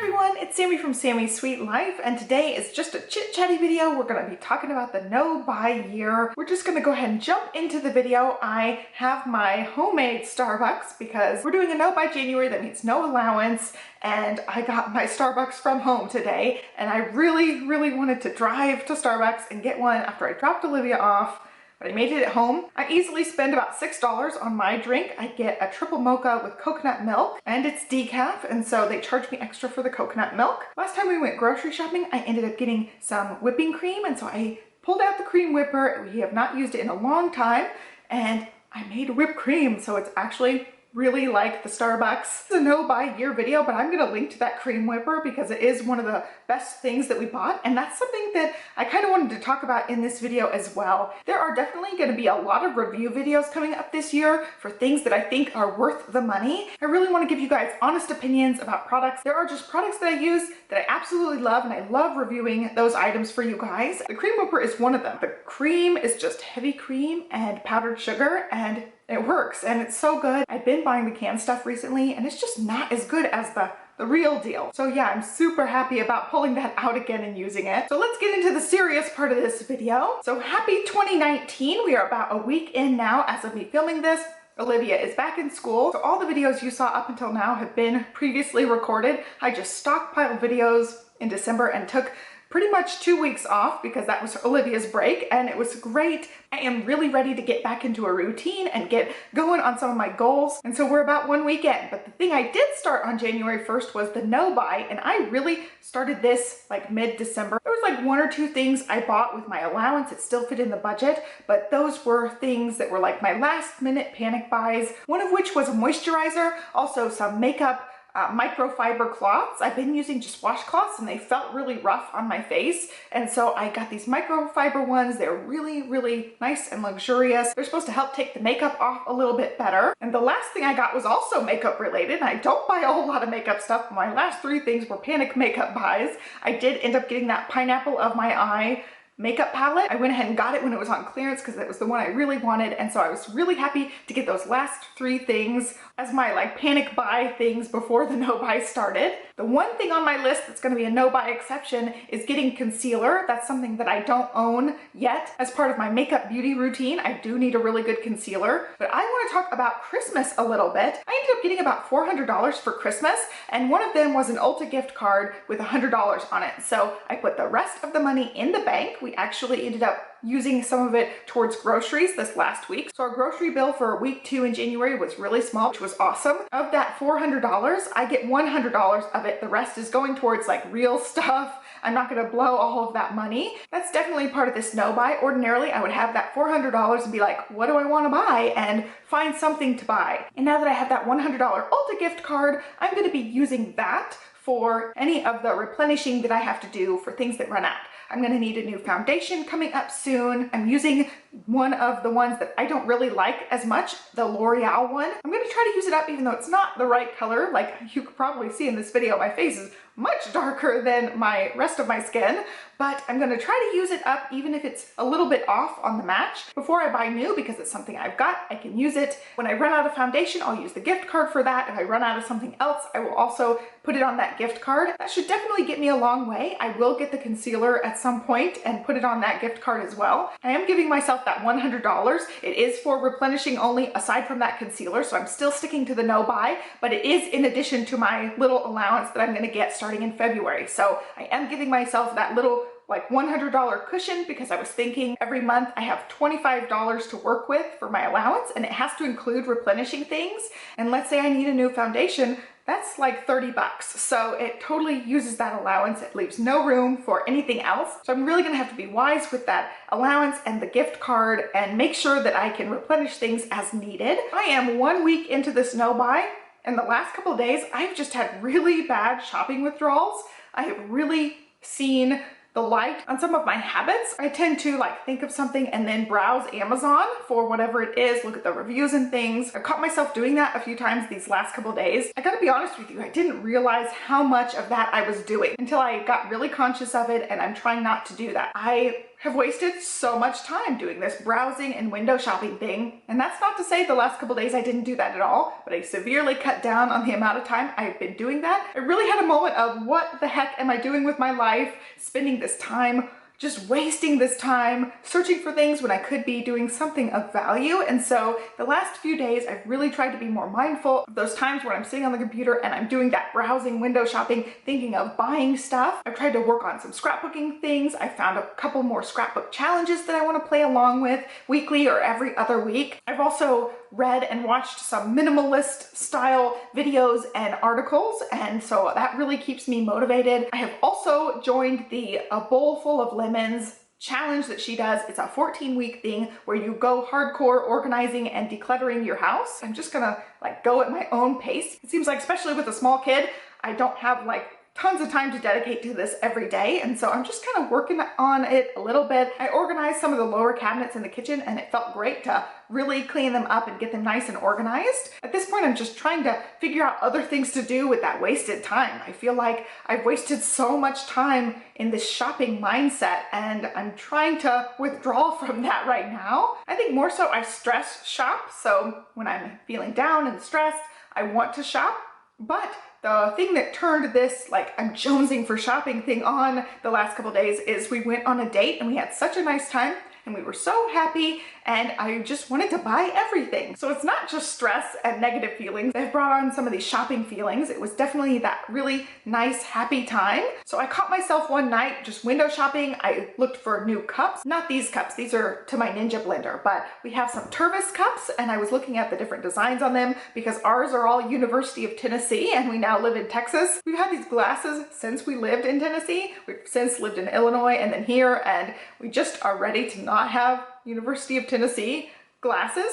everyone, it's Sammy from Sammy's Sweet Life, and today is just a chit-chatty video. We're going to be talking about the no-buy year. We're just going to go ahead and jump into the video. I have my homemade Starbucks because we're doing a no-buy January. That means no allowance, and I got my Starbucks from home today, and I really wanted to drive to Starbucks and get one after I dropped Olivia off. But I made it at home. I easily spend about $6 on my drink. I get a triple mocha with coconut milk, and it's decaf, and so they charge me extra for the coconut milk. Last time we went grocery shopping, I ended up getting some whipping cream, and so I pulled out the cream whipper. We have not used it in a long time, and I made whipped cream, so it's actually really like the Starbucks. It's a no-buy year video, but I'm gonna link to that cream whipper because it is one of the best things that we bought, and that's something that I kind of wanted to talk about in this video as well. There are definitely gonna be a lot of review videos coming up this year for things that I think are worth the money. I really want to give you guys honest opinions about products. There are just products that I use that I absolutely love, and I love reviewing those items for you guys. The cream whipper is one of them. The cream is just heavy cream and powdered sugar, and it works, and it's so good. I've been buying the canned stuff recently, and it's just not as good as the real deal. So yeah, I'm super happy about pulling that out again and using it. So let's get into the serious part of this video. So happy 2019. We are about a week in now as of me filming this. Olivia is back in school. So all the videos you saw up until now have been previously recorded. I just stockpiled videos in December and took pretty much 2 weeks off because that was Olivia's break, and it was great. I am really ready to get back into a routine and get going on some of my goals. And so we're about 1 week in. But the thing I did start on January 1st was the no buy, and I really started this like mid-December. There was like 1 or 2 things I bought with my allowance. It still fit in the budget, but those were things that were like my last minute panic buys. One of which was a moisturizer, also some makeup, microfiber cloths. I've been using just washcloths, and they felt really rough on my face, and so I got these microfiber ones. They're really nice and luxurious. They're supposed to help take the makeup off a little bit better. And the last thing I got was also makeup related. I don't buy a whole lot of makeup stuff. My last 3 things were panic makeup buys. I did end up getting that Pineapple of My Eye makeup palette. I went ahead and got it when it was on clearance because it was the one I really wanted, and so I was really happy to get those last 3 things as my like panic buy things before the no buy started. The one thing on my list that's going to be a no buy exception is getting concealer. That's something that I don't own yet as part of my makeup beauty routine. I do need a really good concealer, but I want to talk about Christmas a little bit. I ended up getting about $400 for Christmas, and one of them was an Ulta gift card with $100 on it. So I put the rest of the money in the bank. We actually ended up using some of it towards groceries this last week. So our grocery bill for week 2 in January was really small, which was awesome. Of that $400, I get $100 of it. The rest is going towards like real stuff. I'm not gonna blow all of that money. That's definitely part of this no buy. Ordinarily, I would have that $400 and be like, what do I wanna buy? And find something to buy. And now that I have that $100 Ulta gift card, I'm gonna be using that for any of the replenishing that I have to do for things that run out. I'm gonna need a new foundation coming up soon. I'm using one of the ones that I don't really like as much, the L'Oreal one. I'm gonna try to use it up even though it's not the right color. Like you could probably see in this video, my face is much darker than my rest of my skin, but I'm gonna try to use it up even if it's a little bit off on the match before I buy new, because it's something I've got. I can use it. When I run out of foundation, I'll use the gift card for that. If I run out of something else, I will also put it on that gift card. That should definitely get me a long way. I will get the concealer at some point and put it on that gift card as well. I am giving myself that $100. It is for replenishing only aside from that concealer, so I'm still sticking to the no buy, but it is in addition to my little allowance that I'm gonna get starting in February. So I am giving myself that little like $100 cushion because I was thinking every month I have $25 to work with for my allowance, and it has to include replenishing things. And let's say I need a new foundation, that's like 30 bucks. So it totally uses that allowance. It leaves no room for anything else. So I'm really gonna have to be wise with that allowance and the gift card and make sure that I can replenish things as needed. I am 1 week into this no buy, and the last couple of days I've just had really bad shopping withdrawals. I have really seen the light on some of my habits. I tend to like think of something and then browse Amazon for whatever it is, look at the reviews and things. I caught myself doing that a few times these last couple of days. I gotta be honest with you, I didn't realize how much of that I was doing until I got really conscious of it, and I'm trying not to do that. I have wasted so much time doing this browsing and window shopping thing. And that's not to say the last couple days I didn't do that at all, but I severely cut down on the amount of time I've been doing that. I really had a moment of what the heck am I doing with my life, spending this time just wasting this time searching for things when I could be doing something of value. And so the last few days, I've really tried to be more mindful of those times when I'm sitting on the computer and I'm doing that browsing, window shopping, thinking of buying stuff. I've tried to work on some scrapbooking things. I found a couple more scrapbook challenges that I want to play along with weekly or every other week. I've also read and watched some minimalist style videos and articles, and so that really keeps me motivated. I have also joined the A Bowl Full of Lemons challenge that she does. It's a 14-week thing where you go hardcore organizing and decluttering your house. I'm just gonna like go at my own pace. It seems like, especially with a small kid, I don't have like tons of time to dedicate to this every day, and so I'm just kind of working on it a little bit. I organized some of the lower cabinets in the kitchen and it felt great to really clean them up and get them nice and organized. At this point, I'm just trying to figure out other things to do with that wasted time. I feel like I've wasted so much time in this shopping mindset, and I'm trying to withdraw from that right now. I think more so I stress shop, so when I'm feeling down and stressed, I want to shop. But the thing that turned this like I'm jonesing for shopping thing on the last couple days is we went on a date and we had such a nice time and we were so happy, and I just wanted to buy everything. So it's not just stress and negative feelings that have brought on some of these shopping feelings. It was definitely that really nice, happy time. So I caught myself one night just window shopping. I looked for new cups, not these cups. These are to my Ninja blender, but we have some Tervis cups, and I was looking at the different designs on them because ours are all University of Tennessee and we now live in Texas. We've had these glasses since we lived in Tennessee. We've since lived in Illinois and then here, and we just are ready to not have University of Tennessee glasses.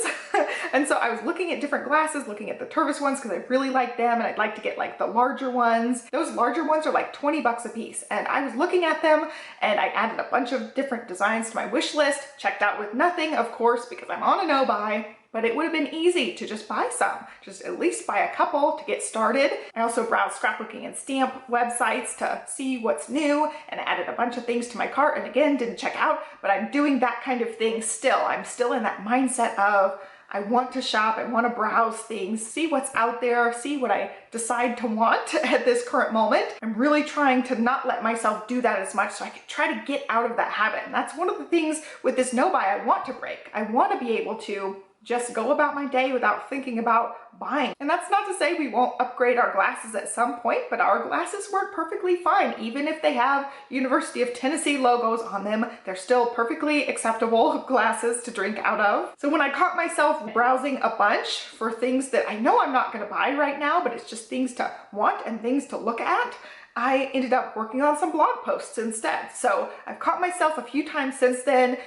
And so I was looking at different glasses, looking at the Tervis ones because I really like them and I'd like to get like the larger ones. Those larger ones are like 20 bucks a piece, and I was looking at them and I added a bunch of different designs to my wish list, checked out with nothing, of course, because I'm on a no buy. But it would have been easy to just buy some, just at least buy a couple to get started. I also browsed scrapbooking and stamp websites to see what's new and added a bunch of things to my cart, and again, didn't check out, but I'm doing that kind of thing still. I'm still in that mindset of I want to shop, I want to browse things, see what's out there, see what I decide to want at this current moment. I'm really trying to not let myself do that as much so I can try to get out of that habit. And that's one of the things with this no buy I want to break. I want to be able to just go about my day without thinking about buying. And that's not to say we won't upgrade our glasses at some point, but our glasses work perfectly fine. Even if they have University of Tennessee logos on them, they're still perfectly acceptable glasses to drink out of. So when I caught myself browsing a bunch for things that I know I'm not gonna buy right now, but it's just things to want and things to look at, I ended up working on some blog posts instead. So I've caught myself a few times since then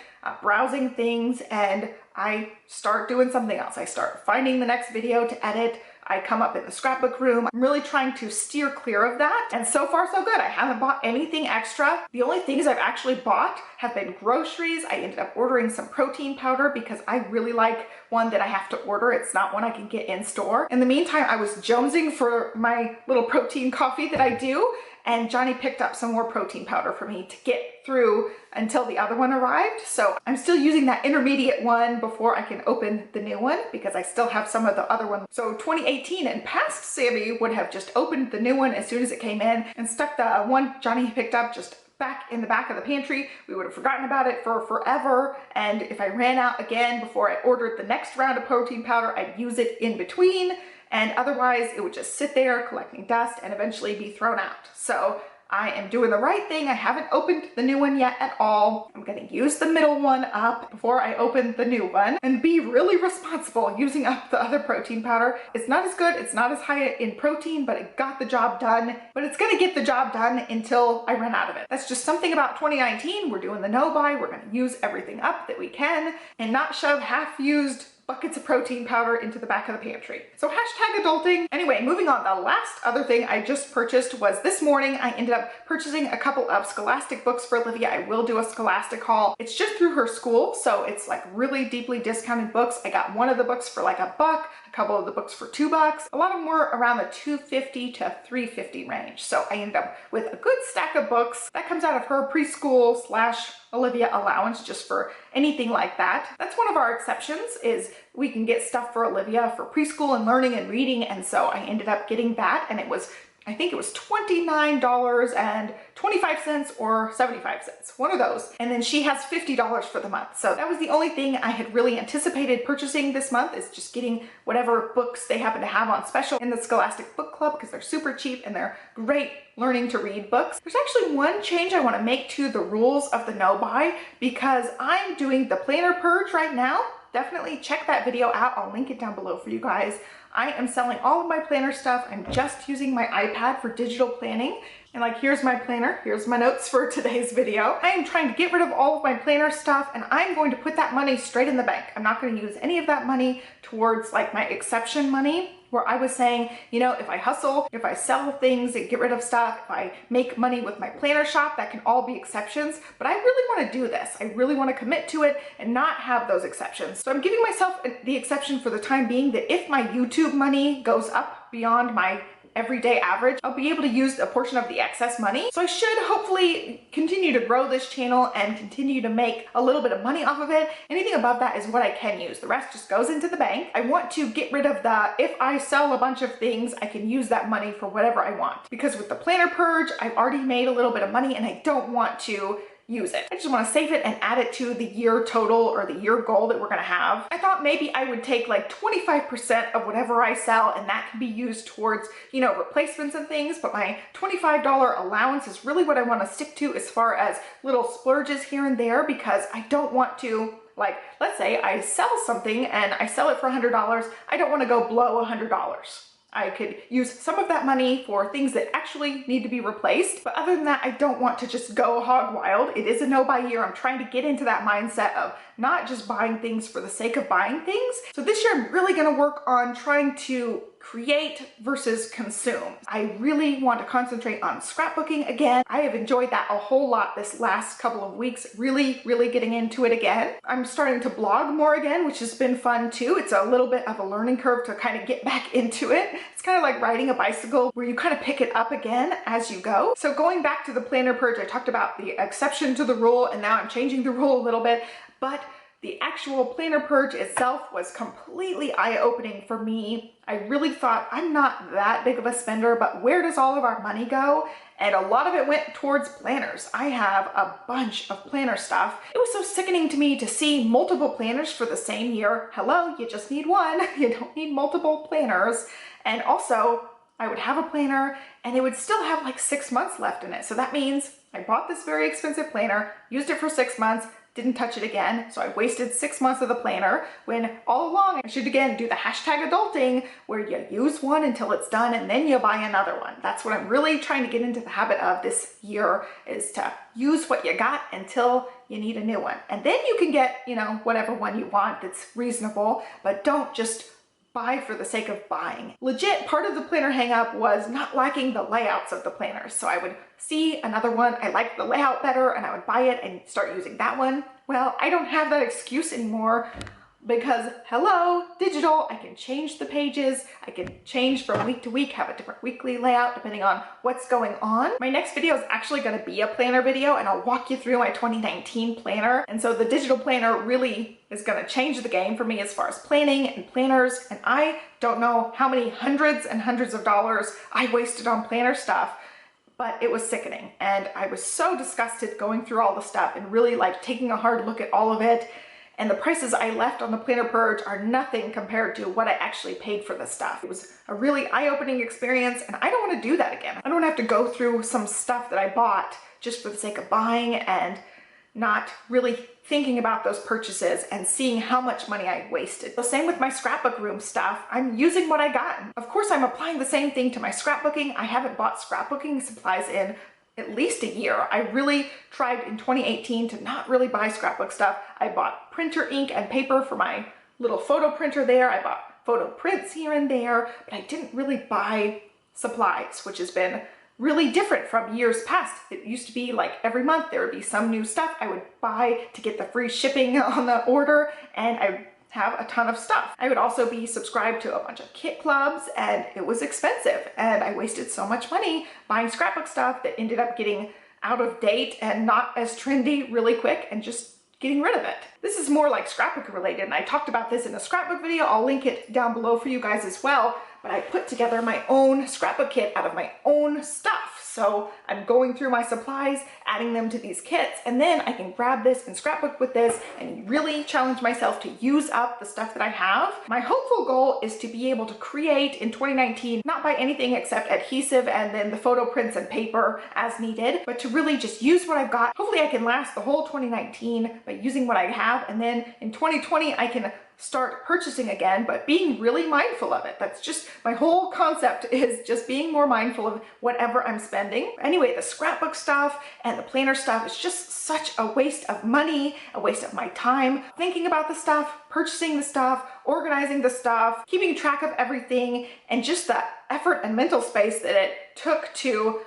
browsing things, and I start doing something else. I start finding the next video to edit. I come up in the scrapbook room. I'm really trying to steer clear of that. And so far so good. I haven't bought anything extra. The only things I've actually bought have been groceries. I ended up ordering some protein powder because I really like one that I have to order. It's not one I can get in store. In the meantime, I was jonesing for my little protein coffee that I do, and Johnny picked up some more protein powder for me to get through until the other one arrived. So I'm still using that intermediate one before I can open the new one because I still have some of the other one. So 2018 and past Sammy would have just opened the new one as soon as it came in and stuck the one Johnny picked up just back in the back of the pantry. We would have forgotten about it for forever, and if I ran out again before I ordered the next round of protein powder, I'd use it in between, and otherwise it would just sit there collecting dust and eventually be thrown out. So I am doing the right thing. I haven't opened the new one yet at all. I'm gonna use the middle one up before I open the new one and be really responsible using up the other protein powder. It's not as good, it's not as high in protein, but it got the job done. But it's gonna get the job done until I run out of it. That's just something about 2019. We're doing the no buy. We're gonna use everything up that we can and not shove half-used buckets of protein powder into the back of the pantry. So hashtag adulting. Anyway, moving on. The last other thing I just purchased was this morning. I ended up purchasing a couple of Scholastic books for Olivia. I will do a Scholastic haul. It's just through her school, so it's like really deeply discounted books. I got one of the books for like $1, a couple of the books for $2. A lot of them were around the $2.50 to $3.50 range. So I ended up with a good stack of books. That comes out of her preschool / Olivia allowance just for anything like that. That's one of our exceptions, is we can get stuff for Olivia for preschool and learning and reading. And so I ended up getting that, and it was, I think it was $29.25 or 75 cents, one of those. And then she has $50 for the month. So that was the only thing I had really anticipated purchasing this month, is just getting whatever books they happen to have on special in the Scholastic Book Club, because they're super cheap and they're great learning to read books. There's actually one change I want to make to the rules of the no buy, because I'm doing the planner purge right now. Definitely check that video out. I'll link it down below for you guys. I am selling all of my planner stuff. I'm just using my iPad for digital planning. And like, here's my planner, here's my notes for today's video. I am trying to get rid of all of my planner stuff, and I'm going to put that money straight in the bank. I'm not going to use any of that money towards like my exception money, where I was saying, you know, if I hustle, if I sell things and get rid of stuff, if I make money with my planner shop, that can all be exceptions. But I really want to do this. I really want to commit to it and not have those exceptions. So I'm giving myself the exception for the time being, that if my YouTube money goes up beyond my everyday average, I'll be able to use a portion of the excess money. So I should hopefully continue to grow this channel and continue to make a little bit of money off of it. Anything above that is what I can use. The rest just goes into the bank. I want to get rid of the, if I sell a bunch of things, I can use that money for whatever I want. Because with the planner purge, I've already made a little bit of money and I don't want to use it. I just want to save it and add it to the year total or the year goal that we're going to have. I thought maybe I would take like 25% of whatever I sell, and that can be used towards, you know, replacements and things, but my $25 allowance is really what I want to stick to as far as little splurges here and there, because I don't want to, like, let's say I sell something and I sell it for $100. I don't want to go blow $100. I could use some of that money for things that actually need to be replaced. But other than that, I don't want to just go hog wild. It is a no buy year. I'm trying to get into that mindset of not just buying things for the sake of buying things. So this year I'm really going to work on trying to create versus consume. I really want to concentrate on scrapbooking again. I have enjoyed that a whole lot this last couple of weeks, really getting into it again. I'm starting to blog more again, which has been fun too. It's a little bit of a learning curve to kind of get back into it. It's kind of like riding a bicycle where you kind of pick it up again as you go. So going back to the planner purge, I talked about the exception to the rule, and now I'm changing the rule a little bit, but the actual planner purge itself was completely eye-opening for me. I really thought, I'm not that big of a spender, but where does all of our money go? And a lot of it went towards planners. I have a bunch of planner stuff. It was so sickening to me to see multiple planners for the same year. Hello, you just need one. You don't need multiple planners. And also, I would have a planner and it would still have like 6 months left in it. So that means I bought this very expensive planner, used it for 6 months, didn't touch it again. So I wasted 6 months of the planner, when all along I should again do the hashtag adulting, where you use one until it's done and then you buy another one. That's what I'm really trying to get into the habit of this year, is to use what you got until you need a new one. And then you can get, you know, whatever one you want that's reasonable, but don't just buy for the sake of buying. Legit, part of the planner hang up was not liking the layouts of the planners. So I would see another one, I liked the layout better, and I would buy it and start using that one. Well, I don't have that excuse anymore, because hello, digital, I can change the pages, I can change from week to week, have a different weekly layout depending on what's going on. My next video is actually going to be a planner video, and I'll walk you through my 2019 planner. And so the digital planner really is going to change the game for me as far as planning and planners. And I don't know how many hundreds and hundreds of dollars I wasted on planner stuff, but it was sickening. And I was so disgusted going through all the stuff and really like taking a hard look at all of it. And the prices I left on the planner purge are nothing compared to what I actually paid for this stuff. It was a really eye-opening experience, and I don't want to do that again. I don't have to go through some stuff that I bought just for the sake of buying and not really thinking about those purchases and seeing how much money I wasted. The same with my scrapbook room stuff. I'm using what I got. Of course, I'm applying the same thing to my scrapbooking. I haven't bought scrapbooking supplies in at least a year. I really tried in 2018 to not really buy scrapbook stuff. I bought printer ink and paper for my little photo printer there. I bought photo prints here and there, but I didn't really buy supplies, which has been really different from years past. It used to be like every month there would be some new stuff I would buy to get the free shipping on the order, and I have a ton of stuff. I would also be subscribed to a bunch of kit clubs, and it was expensive, and I wasted so much money buying scrapbook stuff that ended up getting out of date and not as trendy really quick, and just getting rid of it. This is more like scrapbook related, and I talked about this in a scrapbook video. I'll link it down below for you guys as well, but I put together my own scrapbook kit out of my own stuff. So I'm going through my supplies, adding them to these kits, and then I can grab this and scrapbook with this and really challenge myself to use up the stuff that I have. My hopeful goal is to be able to create in 2019, not by anything except adhesive and then the photo prints and paper as needed, but to really just use what I've got. Hopefully I can last the whole 2019 by using what I have, and then in 2020 I can start purchasing again, but being really mindful of it. That's just my whole concept, is just being more mindful of whatever I'm spending. Anyway, the scrapbook stuff and the planner stuff is just such a waste of money, a waste of my time, thinking about the stuff, purchasing the stuff, organizing the stuff, keeping track of everything, and just the effort and mental space that it took to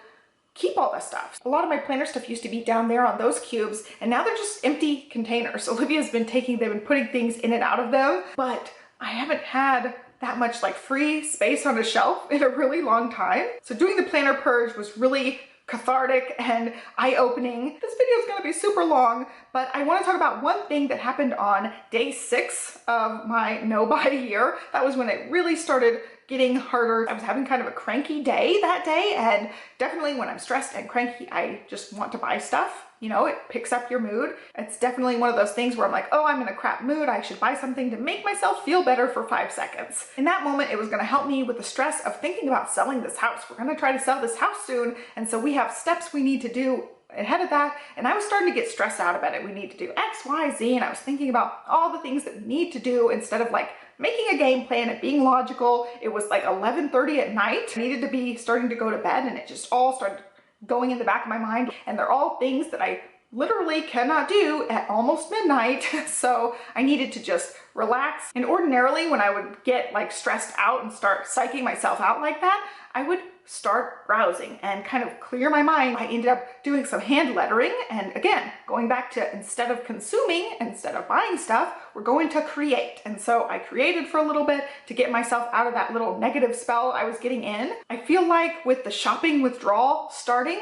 keep all this stuff. A lot of my planner stuff used to be down there on those cubes, and now they're just empty containers. Olivia's been taking them and putting things in and out of them, but I haven't had that much like free space on a shelf in a really long time. So doing the planner purge was really cathartic and eye-opening. This video is going to be super long, but I want to talk about one thing that happened on day 6 of my no-buy year. That was when it really started getting harder. I was having kind of a cranky day that day, and definitely when I'm stressed and cranky, I just want to buy stuff. You know, it picks up your mood. It's definitely one of those things where I'm like, oh, I'm in a crap mood. I should buy something to make myself feel better for 5 seconds. In that moment, it was going to help me with the stress of thinking about selling this house. We're going to try to sell this house soon, and so we have steps we need to do ahead of that, and I was starting to get stressed out about it. We need to do X, Y, Z, and I was thinking about all the things that we need to do instead of like making a game plan and being logical. It was like 11:30 at night. I needed to be starting to go to bed, and it just all started going in the back of my mind, and they're all things that I literally cannot do at almost midnight. So I needed to just relax. And ordinarily when I would get like stressed out and start psyching myself out like that, I would start browsing and kind of clear my mind. I ended up doing some hand lettering, and again, going back to instead of consuming, instead of buying stuff, we're going to create. And so I created for a little bit to get myself out of that little negative spell I was getting in. I feel like with the shopping withdrawal starting,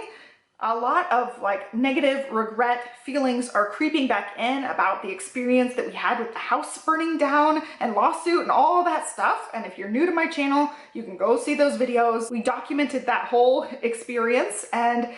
a lot of like negative regret feelings are creeping back in about the experience that we had with the house burning down and lawsuit and all that stuff. And if you're new to my channel, you can go see those videos. We documented that whole experience, and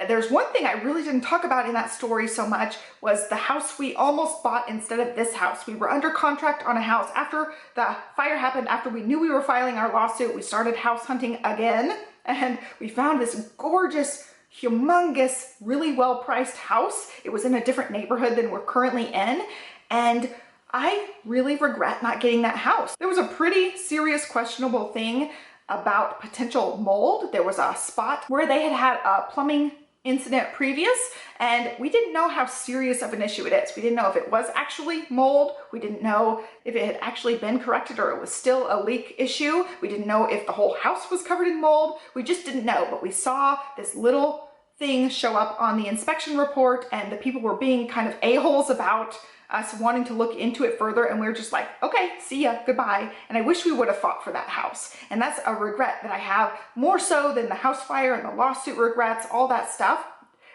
there's one thing I really didn't talk about in that story so much was the house we almost bought instead of this house. We were under contract on a house. After the fire happened, after we knew we were filing our lawsuit, we started house hunting again, and we found this gorgeous, humongous, really well-priced house. It was in a different neighborhood than we're currently in, and I really regret not getting that house. There was a pretty serious questionable thing about potential mold. There was a spot where they had had a plumbing incident previous, and we didn't know how serious of an issue it is. We didn't know if it was actually mold. We didn't know if it had actually been corrected or it was still a leak issue. We didn't know if the whole house was covered in mold. We just didn't know, but we saw this little thing show up on the inspection report, and the people were being kind of a-holes about us wanting to look into it further, and we were just like, okay, see ya, goodbye. And I wish we would have fought for that house. And that's a regret that I have, more so than the house fire and the lawsuit regrets, all that stuff.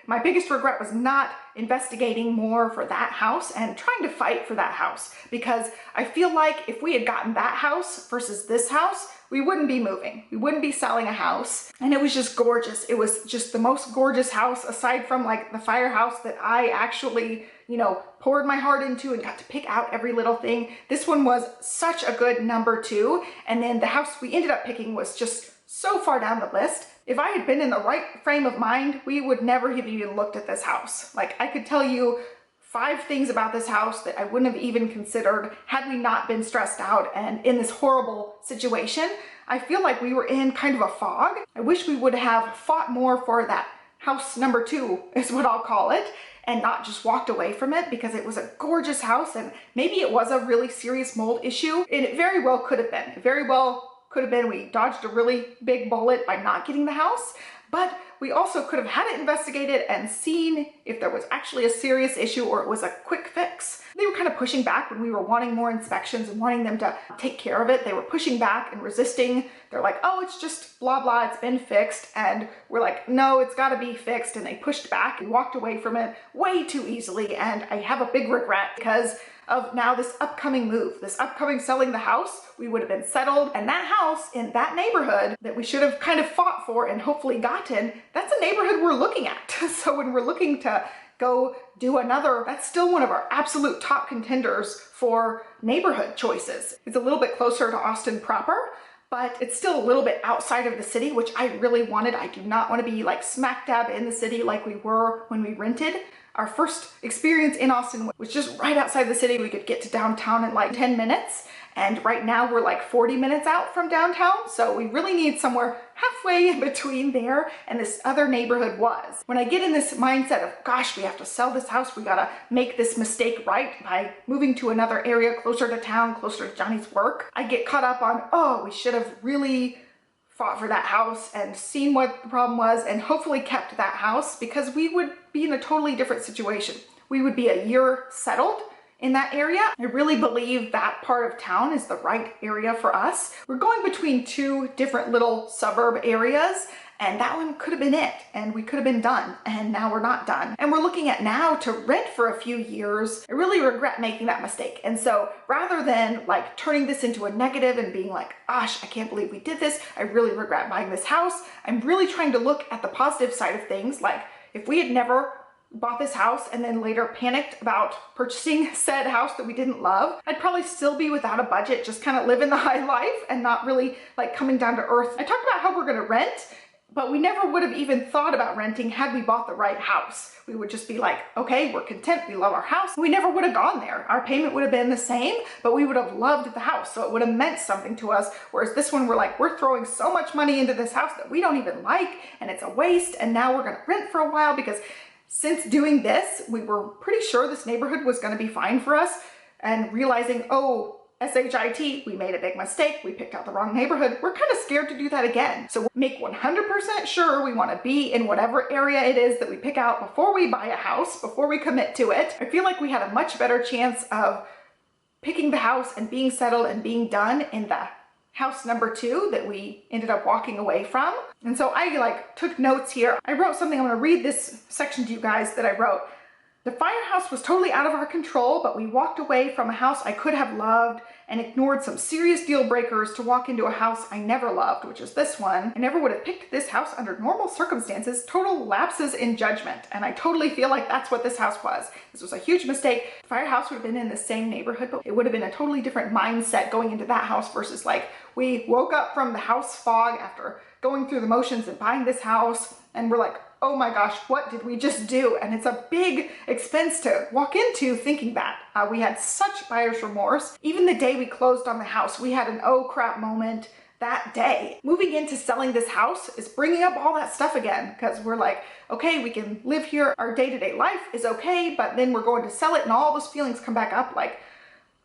My biggest regret was not investigating more for that house and trying to fight for that house, because I feel like if we had gotten that house versus this house, we wouldn't be moving. We wouldn't be selling a house. And it was just gorgeous. It was just the most gorgeous house, aside from like the firehouse that I actually, you know, poured my heart into and got to pick out every little thing. This one was such a good number 2. And then the house we ended up picking was just so far down the list. If I had been in the right frame of mind, we would never have even looked at this house. Like, I could tell you 5 things about this house that I wouldn't have even considered had we not been stressed out and in this horrible situation. I feel like we were in kind of a fog. I wish we would have fought more for that house number 2 is what I'll call it. and not just walked away from it, because it was a gorgeous house and maybe it was a really serious mold issue. And it very well could have been. It very well could have been we dodged a really big bullet by not getting the house, but we also could have had it investigated and seen if there was actually a serious issue or it was a quick fix. They were kind of pushing back when we were wanting more inspections and wanting them to take care of it. They were pushing back and resisting. They're like, oh, it's just blah, blah, it's been fixed. And we're like, no, it's gotta be fixed. And they pushed back and walked away from it way too easily. And I have a big regret because of now this upcoming move, this upcoming selling the house. We would have been settled, and that house in that neighborhood that we should have kind of fought for and hopefully gotten, that's a neighborhood we're looking at. So when we're looking to go do another, that's still one of our absolute top contenders for neighborhood choices. It's a little bit closer to Austin proper, but it's still a little bit outside of the city, which I really wanted. I do not want to be like smack dab in the city like we were when we rented. Our first experience in Austin was just right outside the city. We could get to downtown in like 10 minutes. And right now we're like 40 minutes out from downtown. So we really need somewhere halfway in between there and this other neighborhood was. When I get in this mindset of, gosh, we have to sell this house, we gotta make this mistake right by moving to another area closer to town, closer to Johnny's work, I get caught up on, oh, we should have really fought for that house and seen what the problem was and hopefully kept that house, because we would be in a totally different situation. We would be a year settled in that area. I really believe that part of town is the right area for us. We're going between two different little suburb areas, and that one could have been it, and we could have been done, and now we're not done. And we're looking at now to rent for a few years. I really regret making that mistake. And so rather than like turning this into a negative and being like, gosh, I can't believe we did this, I really regret buying this house, I'm really trying to look at the positive side of things. Like if we had never bought this house and then later panicked about purchasing said house that we didn't love, I'd probably still be without a budget, just kind of living the high life and not really like coming down to earth. I talked about how we're gonna rent, but we never would have even thought about renting had we bought the right house. We would just be like, okay, we're content, we love our house. We never would have gone there. Our payment would have been the same, but we would have loved the house. So it would have meant something to us. Whereas this one, we're like, we're throwing so much money into this house that we don't even like, and it's a waste. And now we're gonna rent for a while, because since doing this, we were pretty sure this neighborhood was gonna be fine for us, and realizing, oh, SHIT, we made a big mistake, we picked out the wrong neighborhood, we're kind of scared to do that again. So make 100% sure we want to be in whatever area it is that we pick out before we buy a house, before we commit to it. I feel like we had a much better chance of picking the house and being settled and being done in the house number 2 that we ended up walking away from. And so I like took notes here. I wrote something, I'm going to read this section to you guys that I wrote. The firehouse was totally out of our control, but we walked away from a house I could have loved and ignored some serious deal breakers to walk into a house I never loved, which is this one. I never would have picked this house under normal circumstances, total lapses in judgment. And I totally feel like that's what this house was. This was a huge mistake. The firehouse would have been in the same neighborhood, but it would have been a totally different mindset going into that house versus like we woke up from the house fog after going through the motions and buying this house, and we're like, oh my gosh, what did we just do? And it's a big expense to walk into thinking that. We had such buyer's remorse. Even the day we closed on the house, we had an oh crap moment that day. Moving into selling this house is bringing up all that stuff again, because we're like, okay, we can live here, our day-to-day life is okay, but then we're going to sell it and all those feelings come back up like,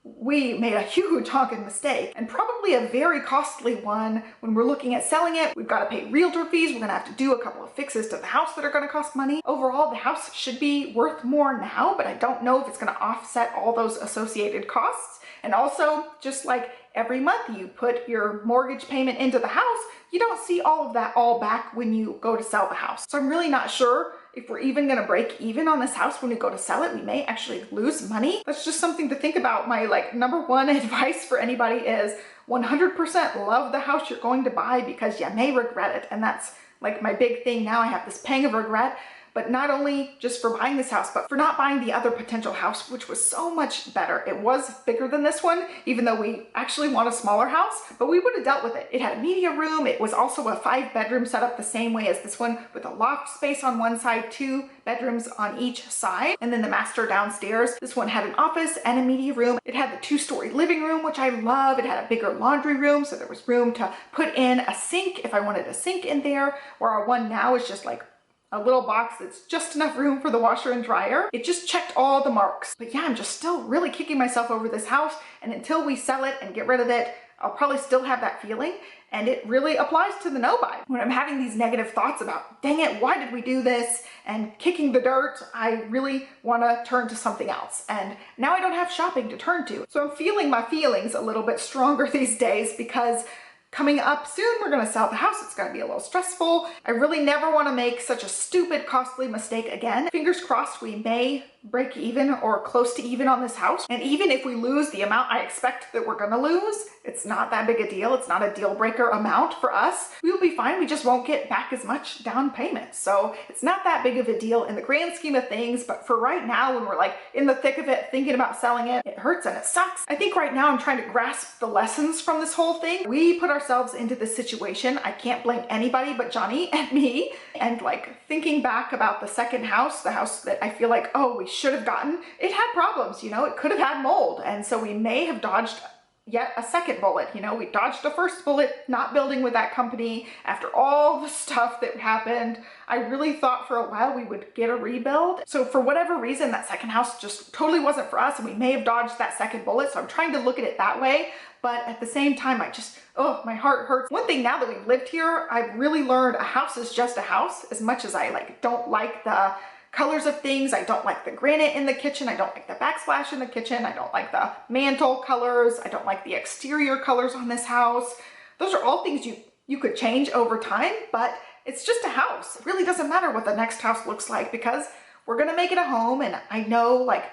we made a huge honking mistake, and probably a very costly one. When we're looking at selling it, we've got to pay realtor fees. We're gonna have to do a couple of fixes to the house that are gonna cost money. Overall, the house should be worth more now, but I don't know if it's gonna offset all those associated costs. And also, just like every month you put your mortgage payment into the house, you don't see all of that all back when you go to sell the house. So I'm really not sure if we're even gonna break even on this house when we go to sell it. We may actually lose money. That's just something to think about. My like #1 advice for anybody is 100% love the house you're going to buy, because you may regret it. And that's like my big thing now. I have this pang of regret, but not only just for buying this house, but for not buying the other potential house, which was so much better. It was bigger than this one, even though we actually want a smaller house, but we would have dealt with it. It had a media room. It was also a 5-bedroom setup the same way as this one, with a loft space on one side, 2 bedrooms on each side, and then the master downstairs. This one had an office and a media room. It had the 2-story living room, which I love. It had a bigger laundry room, so there was room to put in a sink if I wanted a sink in there, where our one now is just like a little box that's just enough room for the washer and dryer. It just checked all the marks. But yeah, I'm just still really kicking myself over this house, and until we sell it and get rid of it, I'll probably still have that feeling, and it really applies to the no buy. When I'm having these negative thoughts about, dang it, why did we do this, and kicking the dirt, I really want to turn to something else. And now I don't have shopping to turn to. So I'm feeling my feelings a little bit stronger these days, because coming up soon, we're going to sell the house. It's going to be a little stressful. I really never want to make such a stupid, costly mistake again. Fingers crossed we may break even or close to even on this house. And even if we lose the amount I expect that we're going to lose, it's not that big a deal. It's not a deal breaker amount for us. We will be fine. We just won't get back as much down payment. So it's not that big of a deal in the grand scheme of things. But for right now, when we're like in the thick of it, thinking about selling it, it hurts and it sucks. I think right now I'm trying to grasp the lessons from this whole thing. We put ourselves into this situation. I can't blame anybody but Johnny and me. And like thinking back about the second house, the house that I feel like, oh, we should have gotten, it had problems, you know, it could have had mold. And so we may have dodged yet a second bullet. You know, we dodged the first bullet not building with that company after all the stuff that happened. I really thought for a while we would get a rebuild. So for whatever reason, that second house just totally wasn't for us, and we may have dodged that second bullet. So I'm trying to look at it that way. But at the same time, I just, oh, my heart hurts. One thing now that we've lived here, I've really learned a house is just a house. As much as I like don't like the colors of things, I don't like the granite in the kitchen, I don't like the backsplash in the kitchen, I don't like the mantle colors, I don't like the exterior colors on this house. Those are all things you could change over time, but it's just a house. It really doesn't matter what the next house looks like, because we're gonna make it a home. And I know, like,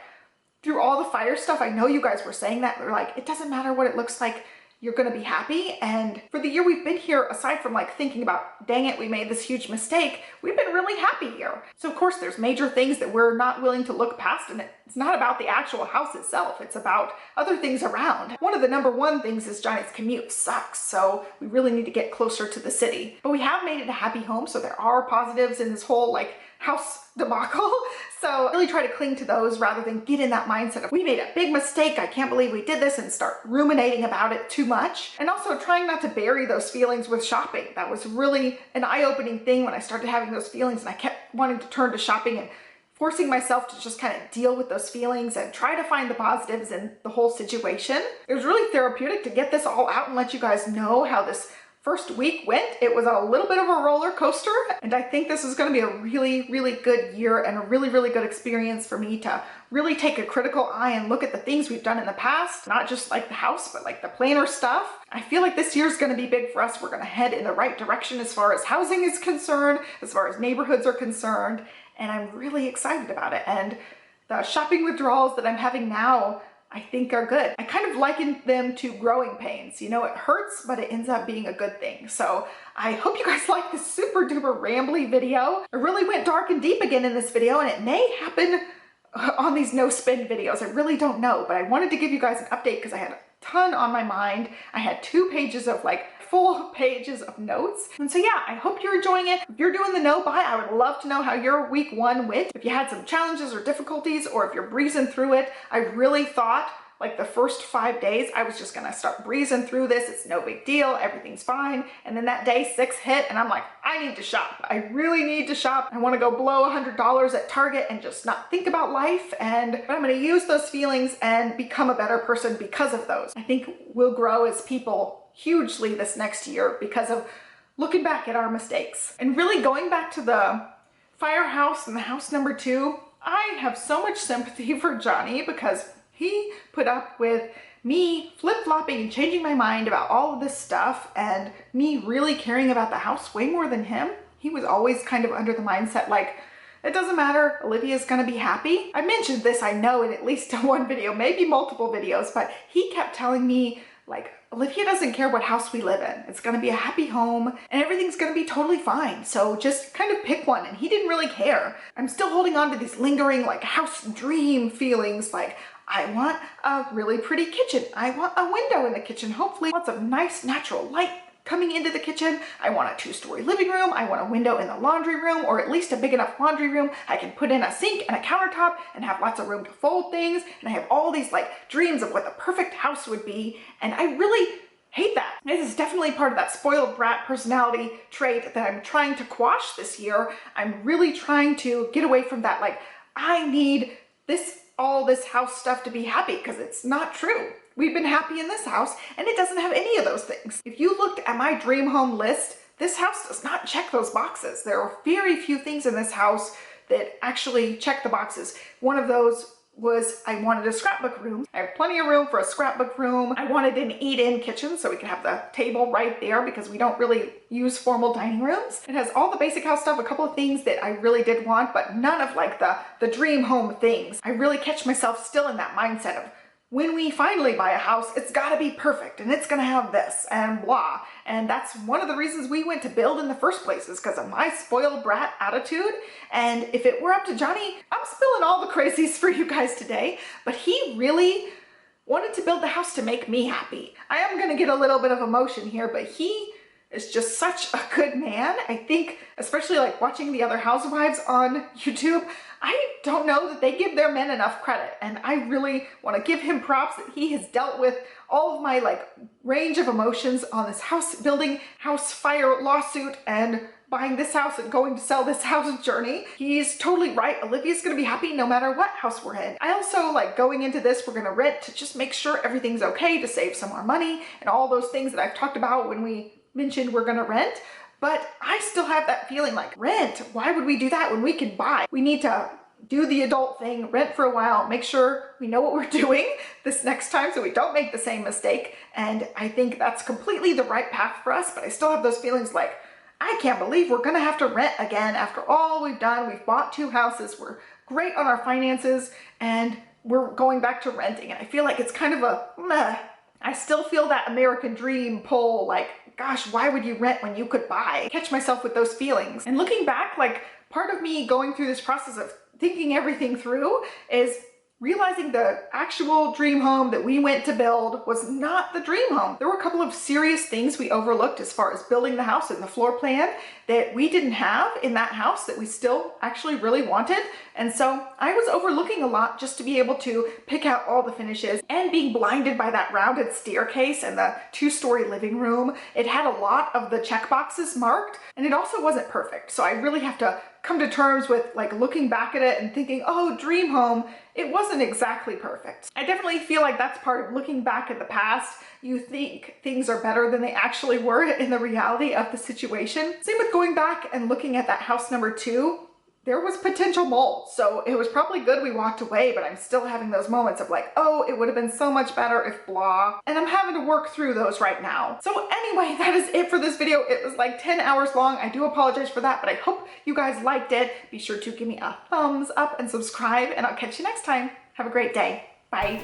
through all the fire stuff, I know you guys were saying that. They're like, it doesn't matter what it looks like, you're gonna be happy. And for the year we've been here, aside from like thinking about, dang it, we made this huge mistake, we've been really happy here. So of course there's major things that we're not willing to look past, and it's not about the actual house itself, it's about other things around. One of the #1 things is Johnny's commute sucks, so we really need to get closer to the city. But we have made it a happy home, so there are positives in this whole like house debacle. So really try to cling to those rather than get in that mindset of, we made a big mistake, I can't believe we did this, and start ruminating about it too much. And also trying not to bury those feelings with shopping. That was really an eye-opening thing when I started having those feelings, and I kept wanting to turn to shopping and forcing myself to just kind of deal with those feelings and try to find the positives in the whole situation. It was really therapeutic to get this all out and let you guys know how this first week went. It was a little bit of a roller coaster, and I think this is going to be a really, really good year and a really, really good experience for me to really take a critical eye and look at the things we've done in the past, not just like the house, but like the planner stuff. I feel like this year is going to be big for us. We're going to head in the right direction as far as housing is concerned, as far as neighborhoods are concerned, and I'm really excited about it. And the shopping withdrawals that I'm having now, I think are good. I kind of liken them to growing pains. You know, it hurts, but it ends up being a good thing. So I hope you guys like this super duper rambly video. I really went dark and deep again in this video, and it may happen on these no spin videos. I really don't know, but I wanted to give you guys an update because I had a ton on my mind. I had 2 pages of like full pages of notes. And so yeah, I hope you're enjoying it. If you're doing the no buy, I would love to know how your week 1 went. If you had some challenges or difficulties, or if you're breezing through it. I really thought like the first 5 days, I was just gonna start breezing through this. It's no big deal, everything's fine. And then that day 6 hit, and I'm like, I need to shop. I really need to shop. I wanna go below $100 at Target and just not think about life. And I'm gonna use those feelings and become a better person because of those. I think we'll grow as people hugely this next year because of looking back at our mistakes. And really going back to the firehouse and the house #2, I have so much sympathy for Johnny because he put up with me flip-flopping and changing my mind about all of this stuff, and me really caring about the house way more than him. He was always kind of under the mindset like, it doesn't matter, Olivia's gonna be happy. I mentioned this, I know, in at least one video, maybe multiple videos, but he kept telling me like, Olivia doesn't care what house we live in. It's gonna be a happy home and everything's gonna be totally fine. So just kind of pick one, and he didn't really care. I'm still holding on to these lingering like house dream feelings like, I want a really pretty kitchen. I want a window in the kitchen. Hopefully lots of nice natural light coming into the kitchen. I want a 2-story living room. I want a window in the laundry room, or at least a big enough laundry room I can put in a sink and a countertop and have lots of room to fold things. And I have all these like dreams of what the perfect house would be. And I really hate that. This is definitely part of that spoiled brat personality trait that I'm trying to quash this year. I'm really trying to get away from that, like, I need all this house stuff to be happy, because it's not true. We've been happy in this house and it doesn't have any of those things. If you looked at my dream home list, this house does not check those boxes. There are very few things in this house that actually check the boxes. One of those was I wanted a scrapbook room. I have plenty of room for a scrapbook room. I wanted an eat-in kitchen so we could have the table right there, because we don't really use formal dining rooms. It has all the basic house stuff, a couple of things that I really did want, but none of like the dream home things. I really catch myself still in that mindset of, when we finally buy a house, it's gotta be perfect and it's gonna have this and blah. And that's one of the reasons we went to build in the first place, is because of my spoiled brat attitude. And if it were up to Johnny, I'm spilling all the crazies for you guys today, but he really wanted to build the house to make me happy. I am gonna get a little bit of emotion here, but he is just such a good man. I think, especially like watching the other housewives on YouTube, I don't know that they give their men enough credit. And I really want to give him props that he has dealt with all of my like range of emotions on this house building, house fire lawsuit, and buying this house and going to sell this house journey. He's totally right. Olivia's gonna be happy no matter what house we're in. I also like going into this, we're gonna rent to just make sure everything's okay, to save some more money and all those things that I've talked about when we mentioned we're gonna rent. But I still have that feeling like, rent, why would we do that when we can buy? We need to do the adult thing, rent for a while, make sure we know what we're doing this next time so we don't make the same mistake. And I think that's completely the right path for us, but I still have those feelings like, I can't believe we're gonna have to rent again after all we've done. We've bought 2 houses, we're great on our finances, and we're going back to renting. And I feel like it's kind of a meh. I still feel that American dream pull, like, gosh, why would you rent when you could buy? I catch myself with those feelings. And looking back, like, part of me going through this process of thinking everything through is realizing the actual dream home that we went to build was not the dream home. There were a couple of serious things we overlooked as far as building the house and the floor plan that we didn't have in that house that we still actually really wanted. And so I was overlooking a lot just to be able to pick out all the finishes, and being blinded by that rounded staircase and the 2-story living room. It had a lot of the check boxes marked, and it also wasn't perfect. So I really have to come to terms with like looking back at it and thinking, oh, dream home, it wasn't exactly perfect. I definitely feel like that's part of looking back at the past. You think things are better than they actually were in the reality of the situation. Same with going back and looking at that house number 2. There was potential mold, so it was probably good we walked away, but I'm still having those moments of like, oh, it would have been so much better if blah, and I'm having to work through those right now. So anyway, that is it for this video. It was like 10 hours long. I do apologize for that, but I hope you guys liked it. Be sure to give me a thumbs up and subscribe, and I'll catch you next time. Have a great day. Bye.